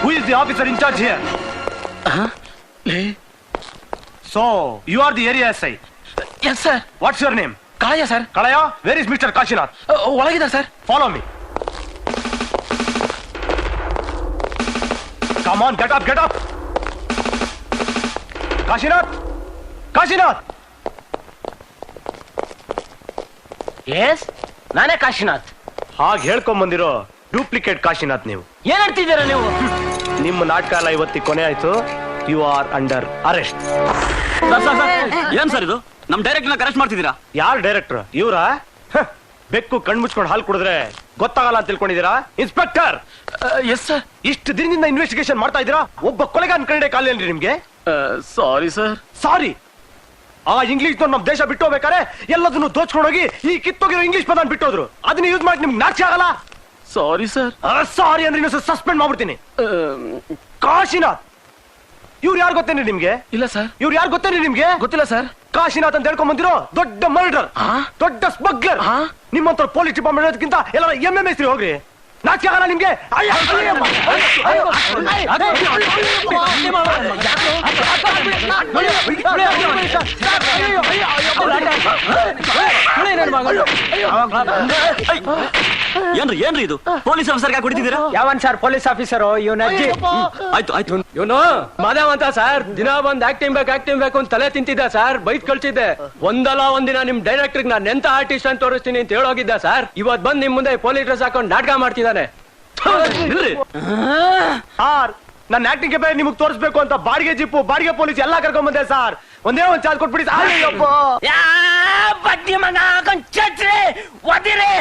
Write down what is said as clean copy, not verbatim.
Who is the officer in charge here? So, you are the area SI? Yes, sir. What's your name? Kalaya, sir. Kalaya? Where is Mr. Kashinath? ಒಳಗಿದ sir. Follow me. Come on, get up, get up. Kashinath? Kashinath? Yes ನಾನೇ ಕಾಶಿನಾಥ್. ಹಾಗೆ ಹೇಳ್ಕೊಂಬಂದಿರೋ duplicate Kashinath ನೀವು. ಏನ್ ಹೇಳ್ತಿದ್ದೀರಾ ನೀವು? ನಿಮ್ಮ ನಾಟಕ ಎಲ್ಲ ಇವತ್ತಿಗೆ ಕೊನೆ ಆಯ್ತು. You are under arrest. ಏನ್ ಸರ್ ಇದು? ನಮ್ ಡೈರೆಕ್ಟರ್ ಅರೆಸ್ಟ್ ಮಾಡ್ತಿದ್ದೀರಾ? ಯಾರು ಡೈರೆಕ್ಟರ್? ಇವ್ರಾ? ಬೆಕ್ಕು ಕಣ್ಮುಚ್ಕೊಂಡು ಹಾಲು ಕುಡಿದ್ರೆ ಗೊತ್ತಾಗಲ್ಲ ಅಂತ ತಿಳ್ಕೊಂಡಿದ್ದೀರಾ? ಇನ್ಸ್ಪೆಕ್ಟರ್. Yes sir. ಇಷ್ಟು ದಿನದಿಂದ ಇನ್ವೆಸ್ಟಿಗೇಷನ್ ಮಾಡ್ತಾ ಇದ್ದೀರಾ, ಒಬ್ಬ ಕೊಲೆಗಾರನ ಕಂಡೆ ಕಾಲೇನ್ರಿ ನಿಮ್ಗೆ? Sorry sir. ಸಾರಿ? ಆ ಇಂಗ್ಲಿಷ್ ನಮ್ ದೇಶ ಬಿಟ್ಟು ಹೋಗ್ಬೇಕಾರೆ ಎಲ್ಲದನ್ನು ದೋಚ್ಕೊಂಡೋಗಿ ಈ ಕಿತ್ತೋಗಿರೋ ಇಂಗ್ಲಿಷ್ ಪದ ಬಿಟ್ಟೋದ್ರು. ಅದನ್ನ ಯೂಸ್ ಮಾಡಿ ನಿಮ್ಗೆ ನಾಚಿ ಆಗಲ್ಲ? ಸಾರಿ ಸರ್. ಸಾರಿ ಅಂದ್ರೆ ಇನ್ನೊಂದು ಸಸ್ಪೆಂಡ್ ಮಾಡ್ಬಿಡ್ತೀನಿ. ಕಾಶಿನಾಥ್ ಇವ್ರು ಯಾರು ಗೊತ್ತೇನ್ರಿ ನಿಮ್ಗೆ? ಇಲ್ಲ ಸರ್. ಇವ್ರು ಯಾರು ಗೊತ್ತೇನ್ರಿ ನಿಮ್ಗೆ? ಗೊತ್ತಿಲ್ಲ ಸರ್. ಕಾಶಿನಾಥ್ ಅಂತ ಹೇಳ್ಕೊಂಡ್ ಬಂದಿರೋ ದೊಡ್ಡ ಮರ್ಡರ್, ದೊಡ್ಡ ಸ್ಮಗ್ಲರ್. ನಿಮ್ಮಂತ ಪೊಲೀಸ್ ಡಿಪಾರ್ಟ್ಮೆಂಟ್ ಹೇಳೋದಕ್ಕಿಂತ ಎಲ್ಲ MMS ಹೋಗ್ರಿ. ನಾಚಿ ಆಗಲ್ಲ ನಿಮ್ಗೆ? ಏನ್ರಿ ಇದು? ಪೊಲೀಸ್ ಆಫೀಸರ್ಗೆ ಹೊಡಿತಿದ್ದೀರಾ? ಯಾವನ್ ಸರ್ ಪೊಲೀಸ್ ಆಫೀಸರು? ಇವನ ಅಜ್ಜಿ. ಆಯ್ತು ಆಯ್ತು. ಇವನು ಮಾಧವ್ ಅಂತ ಸರ್. ದಿನ ಬಂದ್ ಆಕ್ಟಿಂಗ್ ಬೇಕು ಅಂತ ತಲೆ ತಿಂತಿದ್ದ ಸರ್. ಬೈಟ್ ಕಳ್ಸಿದ್ದೆ. ಒಂದಲ್ಲ ಒಂದಿನ ನಿಮ್ ಡೈರೆಕ್ಟರ್ ನಾನು ಎಂತ ಆರ್ಟಿಸ್ಟ್ ಅಂತ ತೋರಿಸ್ತೀನಿ ಅಂತ ಹೇಳೋಗಿದ್ದ ಸರ್. ಇವತ್ ಬಂದ್ ನಿಮ್ ಮುಂದೆ ಪೊಲೀಸ್ ಡ್ರೆಸ್ ಹಾಕೊಂಡು ನಾಟಕ ಮಾಡ್ತಿದ್ದಾನೆ. ಸಾರ್, ನನ್ನ ಆಕ್ಟಿಂಗ್ ಬೇರೆ ನಿಮ್ಗೆ ತೋರಿಸ್ಬೇಕು ಅಂತ ಬಾಡಿಗೆ ಜಿಪ್ಪು, ಬಾಡಿಗೆ ಪೊಲೀಸ್ ಎಲ್ಲಾ ಕರ್ಕೊಂಡ್ ಬಂದೆ ಸರ್. ಒಂದೇ ಒಂದ್ ಚಾರ್ಜ್ ಕೊಟ್ಬಿಡಿ. ಬಡ್ಡಿ ಮಗ ಛತ್ರಿ ಒದಿರಿ.